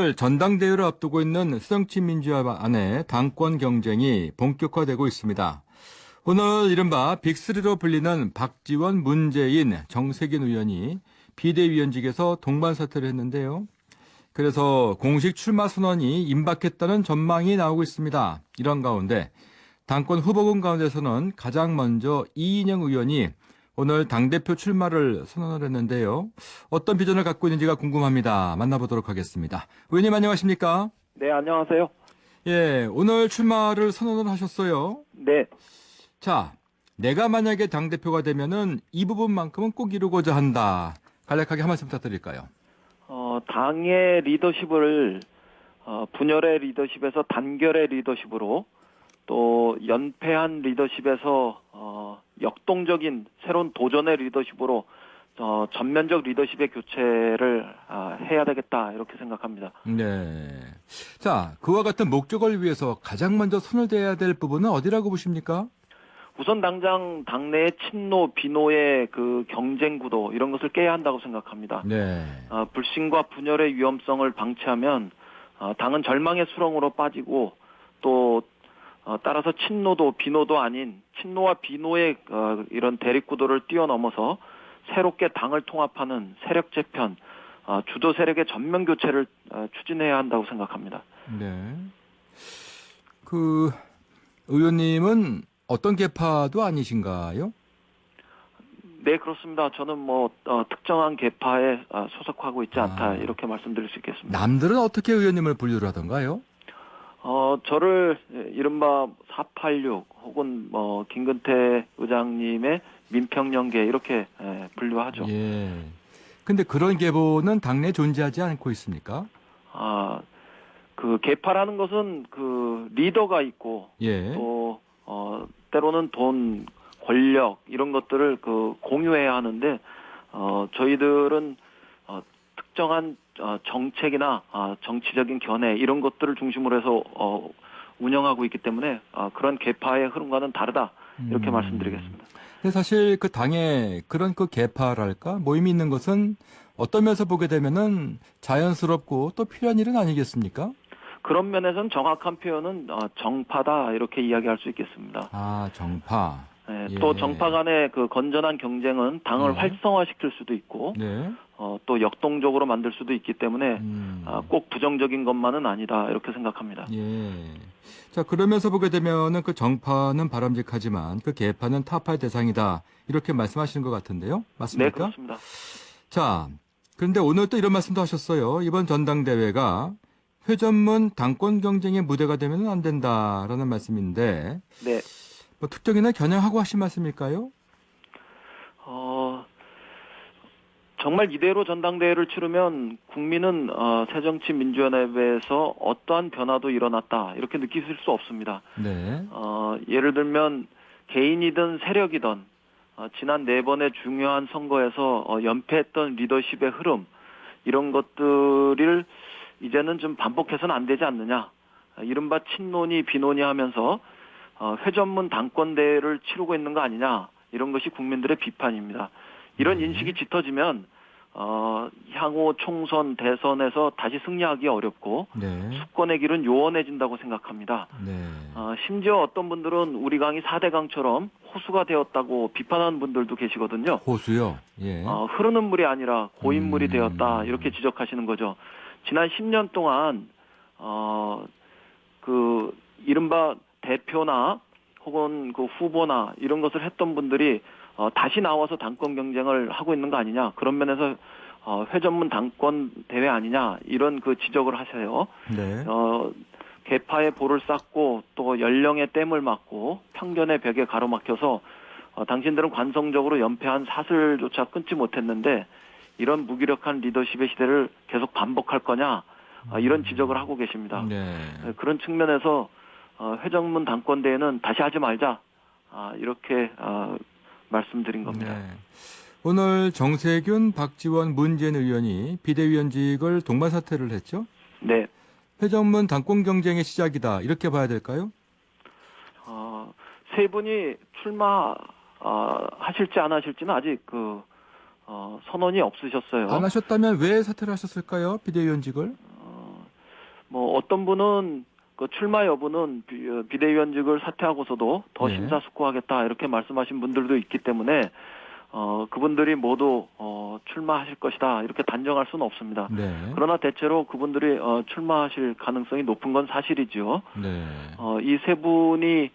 오늘 전당대회를 앞두고 있는 새정치민주화 안의 당권 경쟁이 본격화되고 있습니다. 오늘 이른바 빅3로 불리는 박지원, 문재인, 정세균 의원이 비대위원직에서 동반사퇴를 했는데요. 그래서 공식 출마 선언이 임박했다는 전망이 나오고 있습니다. 이런 가운데 당권 후보군 가운데서는 가장 먼저 이인영 의원이 오늘 당대표 출마를 선언을 했는데요. 어떤 비전을 갖고 있는지가 궁금합니다. 만나보도록 하겠습니다. 의원님 안녕하십니까? 네, 안녕하세요. 예, 오늘 출마를 선언을 하셨어요. 네, 자, 내가 만약에 당대표가 되면은 이 부분만큼은 꼭 이루고자 한다. 간략하게 한 말씀 부탁드릴까요? 당의 리더십을 분열의 리더십에서 단결의 리더십으로 또 연패한 리더십에서 역동적인 새로운 도전의 리더십으로 전면적 리더십의 교체를 해야 되겠다 이렇게 생각합니다. 네. 자, 그와 같은 목적을 위해서 가장 먼저 손을 대야 될 부분은 어디라고 보십니까? 우선 당장 당내의 친노, 비노의 그 경쟁 구도 이런 것을 깨야 한다고 생각합니다. 네. 불신과 분열의 위험성을 방치하면 당은 절망의 수렁으로 빠지고 또 따라서 친노도 비노도 아닌 친노와 비노의 이런 대립구도를 뛰어넘어서 새롭게 당을 통합하는 세력 재편, 주도 세력의 전면 교체를 추진해야 한다고 생각합니다. 네. 그 의원님은 어떤 계파도 아니신가요? 네, 그렇습니다. 저는 특정한 계파에 소속하고 있지 않다 이렇게 말씀드릴 수 있겠습니다. 남들은 어떻게 의원님을 분류를 하던가요? 저를 이른바 486 혹은 김근태 의장님의 민평연계 이렇게 분류하죠. 예. 근데 그런 계보는 당내에 존재하지 않고 있습니까? 그 계파라는 것은 그 리더가 있고 예. 또 때로는 돈, 권력 이런 것들을 그 공유해야 하는데 저희들은 특정한 정책이나 정치적인 견해 이런 것들을 중심으로 해서 운영하고 있기 때문에 그런 계파의 흐름과는 다르다 이렇게 말씀드리겠습니다. 근데 사실 그 당에 그런 그 계파랄까 모임이 있는 것은 어떤 면에서 보게 되면은 자연스럽고 또 필요한 일은 아니겠습니까? 그런 면에서는 정확한 표현은 정파다 이렇게 이야기할 수 있겠습니다. 정파. 네, 예. 또 정파 간의 그 건전한 경쟁은 당을 네. 활성화시킬 수도 있고 네. 또 역동적으로 만들 수도 있기 때문에 꼭 부정적인 것만은 아니다 이렇게 생각합니다. 예. 자, 그러면서 보게 되면은 그 정파는 바람직하지만 그 계파는 타파의 대상이다. 이렇게 말씀하시는 것 같은데요. 맞습니까? 네, 그렇습니다. 자, 그런데 오늘 또 이런 말씀도 하셨어요. 이번 전당대회가 회전문 당권 경쟁의 무대가 되면 안 된다라는 말씀인데, 네. 뭐 특정인을 겨냥하고 하신 말씀일까요? 정말 이대로 전당대회를 치르면 국민은 새정치민주연합에서 어떠한 변화도 일어났다 이렇게 느끼실 수 없습니다. 네. 예를 들면 개인이든 세력이든 지난 4번의 중요한 선거에서 연패했던 리더십의 흐름 이런 것들을 이제는 좀 반복해서는 안 되지 않느냐. 이른바 친노니 비노니 하면서 회전문 당권대회를 치르고 있는 거 아니냐. 이런 것이 국민들의 비판입니다. 이런 인식이 짙어지면 향후 총선, 대선에서 다시 승리하기 어렵고 네. 수권의 길은 요원해진다고 생각합니다. 네. 심지어 어떤 분들은 우리 강이 4대 강처럼 호수가 되었다고 비판하는 분들도 계시거든요. 호수요? 예. 흐르는 물이 아니라 고인물이 되었다 이렇게 지적하시는 거죠. 지난 10년 동안 그 이른바 대표나 혹은 그 후보나 이런 것을 했던 분들이 다시 나와서 당권 경쟁을 하고 있는 거 아니냐 그런 면에서 회전문 당권 대회 아니냐 이런 그 지적을 하세요. 네. 계파의 볼을 쌓고 또 연령의 댐을 막고 편견의 벽에 가로막혀서 당신들은 관성적으로 연패한 사슬조차 끊지 못했는데 이런 무기력한 리더십의 시대를 계속 반복할 거냐 이런 지적을 하고 계십니다. 네. 그런 측면에서 회전문 당권대회는 다시 하지 말자 이렇게 말씀드린 겁니다. 네. 오늘 정세균, 박지원, 문재인 의원이 비대위원직을 동반사퇴를 했죠? 네. 회전문 당권 경쟁의 시작이다. 이렇게 봐야 될까요? 세 분이 출마 하실지 안 하실지는 아직 선언이 없으셨어요. 안 하셨다면 왜 사퇴를 하셨을까요? 비대위원직을? 뭐 어떤 분은 그 출마 여부는 비대위원직을 사퇴하고서도 더 네. 심사숙고하겠다 이렇게 말씀하신 분들도 있기 때문에 그분들이 모두 출마하실 것이다 이렇게 단정할 수는 없습니다. 네. 그러나 대체로 그분들이 출마하실 가능성이 높은 건 사실이죠. 네. 이 세 분이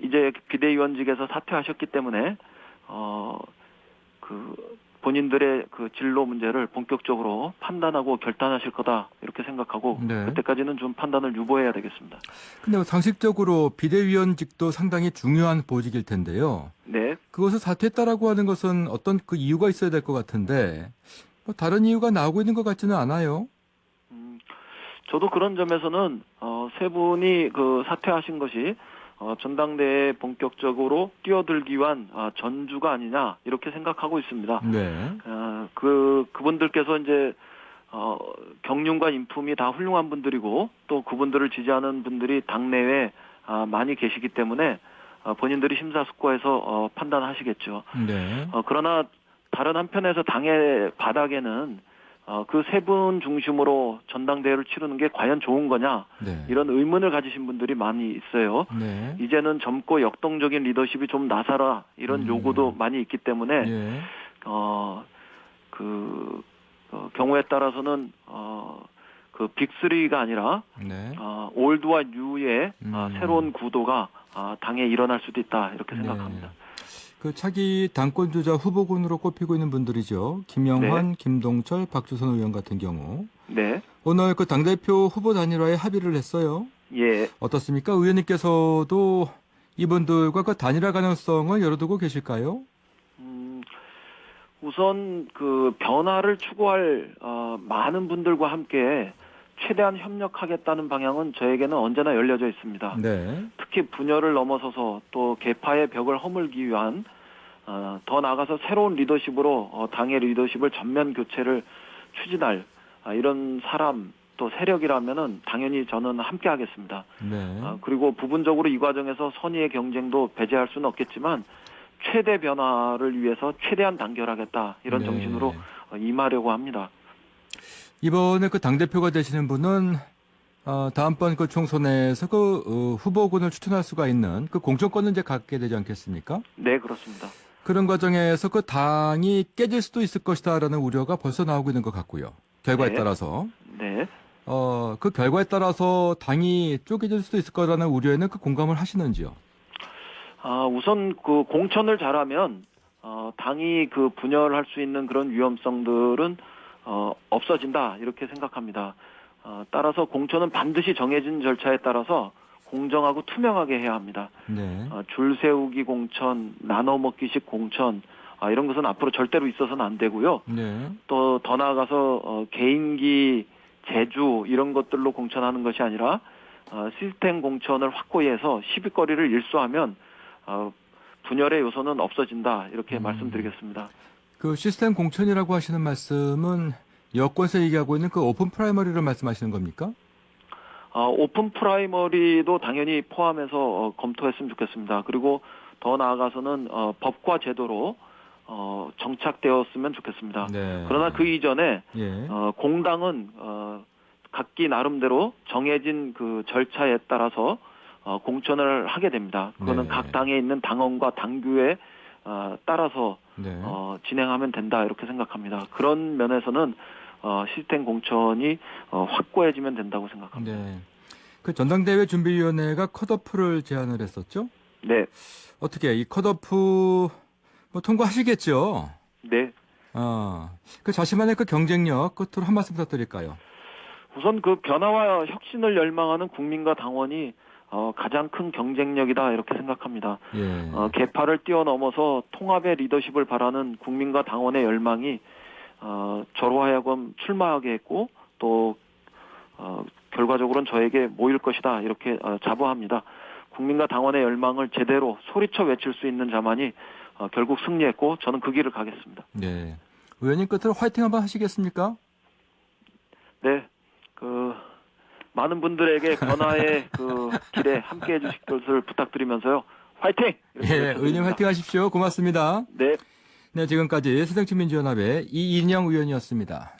이제 비대위원직에서 사퇴하셨기 때문에 그 본인들의 그 진로 문제를 본격적으로 판단하고 결단하실 거다 이렇게 생각하고 네. 그때까지는 좀 판단을 유보해야 되겠습니다. 근데 뭐 상식적으로 비대위원직도 상당히 중요한 보직일 텐데요. 네. 그것을 사퇴했다라고 하는 것은 어떤 그 이유가 있어야 될 것 같은데 뭐 다른 이유가 나오고 있는 것 같지는 않아요. 저도 그런 점에서는 세 분이 그 사퇴하신 것이 전당대회에 본격적으로 뛰어들기 위한 전주가 아니냐 이렇게 생각하고 있습니다. 네. 그분들께서 이제 경륜과 인품이 다 훌륭한 분들이고 또 그분들을 지지하는 분들이 당내에 많이 계시기 때문에 본인들이 심사숙고해서 판단하시겠죠. 네. 그러나 다른 한편에서 당의 바닥에는 그 세 분 중심으로 전당대회를 치르는 게 과연 좋은 거냐 네. 이런 의문을 가지신 분들이 많이 있어요. 네. 이제는 젊고 역동적인 리더십이 좀 나서라 이런 요구도 많이 있기 때문에 예. 경우에 따라서는 그 빅3가 아니라 네. 올드와 뉴의 새로운 구도가 당에 일어날 수도 있다 이렇게 생각합니다. 네. 그 차기 당권 주자 후보군으로 꼽히고 있는 분들이죠. 김영환, 김동철, 박주선 의원 같은 경우 네. 오늘 그 당대표 후보 단일화에 합의를 했어요. 예. 어떻습니까? 의원님께서도 이분들과 그 단일화 가능성을 열어두고 계실까요? 우선 그 변화를 추구할 많은 분들과 함께 최대한 협력하겠다는 방향은 저에게는 언제나 열려져 있습니다. 네. 특히 분열을 넘어서서 또 계파의 벽을 허물기 위한 더 나아가서 새로운 리더십으로 당의 리더십을 전면 교체를 추진할 이런 사람 또 세력이라면은 당연히 저는 함께 하겠습니다. 네. 그리고 부분적으로 이 과정에서 선의의 경쟁도 배제할 수는 없겠지만 최대 변화를 위해서 최대한 단결하겠다 이런 네. 정신으로 임하려고 합니다. 이번에 그 당대표가 되시는 분은 다음번 그 총선에서 그 후보군을 추천할 수가 있는 그 공천권을 이제 갖게 되지 않겠습니까? 네, 그렇습니다. 그런 과정에서 그 당이 깨질 수도 있을 것이다라는 우려가 벌써 나오고 있는 것 같고요. 결과에 네. 따라서. 네. 그 결과에 따라서 당이 쪼개질 수도 있을 거라는 우려에는 그 공감을 하시는지요? 우선 그 공천을 잘하면 당이 그 분열할 수 있는 그런 위험성들은 없어진다 이렇게 생각합니다. 따라서 공천은 반드시 정해진 절차에 따라서 공정하고 투명하게 해야 합니다. 네. 줄 세우기 공천, 나눠 먹기식 공천 이런 것은 앞으로 절대로 있어서는 안 되고요. 네. 또 더 나아가서 개인기, 제주 이런 것들로 공천하는 것이 아니라 시스템 공천을 확고히 해서 시비거리를 일소하면 분열의 요소는 없어진다 이렇게 말씀드리겠습니다. 그 시스템 공천이라고 하시는 말씀은 여권에서 얘기하고 있는 그 오픈 프라이머리를 말씀하시는 겁니까? 오픈 프라이머리도 당연히 포함해서 검토했으면 좋겠습니다. 그리고 더 나아가서는 법과 제도로 정착되었으면 좋겠습니다. 네. 그러나 그 이전에 예. 공당은 각기 나름대로 정해진 그 절차에 따라서 공천을 하게 됩니다. 그거는 네. 각 당에 있는 당원과 당규에 따라서 네. 진행하면 된다 이렇게 생각합니다. 그런 면에서는 시스템 공천이 확고해지면 된다고 생각합니다. 네. 그 전당대회 준비위원회가 컷오프를 제안을 했었죠? 네, 어떻게 이 컷오프 뭐 통과하시겠죠? 네. 그 자신만의 그 경쟁력 끝으로 한 말씀 부탁드릴까요? 우선 그 변화와 혁신을 열망하는 국민과 당원이 가장 큰 경쟁력이다 이렇게 생각합니다. 예. 계파를 뛰어넘어서 통합의 리더십을 바라는 국민과 당원의 열망이 저로 하여금 출마하게 했고 또 결과적으로는 저에게 모일 것이다 이렇게 자부합니다. 국민과 당원의 열망을 제대로 소리쳐 외칠 수 있는 자만이 결국 승리했고 저는 그 길을 가겠습니다. 네. 의원님 끝으로 화이팅 한번 하시겠습니까? 네, 많은 분들에게 변화의 그 길에 함께 해주실 것을 부탁드리면서요. 화이팅! 예, 의원님 화이팅 하십시오. 고맙습니다. 네. 네, 지금까지 새정치민주연합의 이인영 의원이었습니다.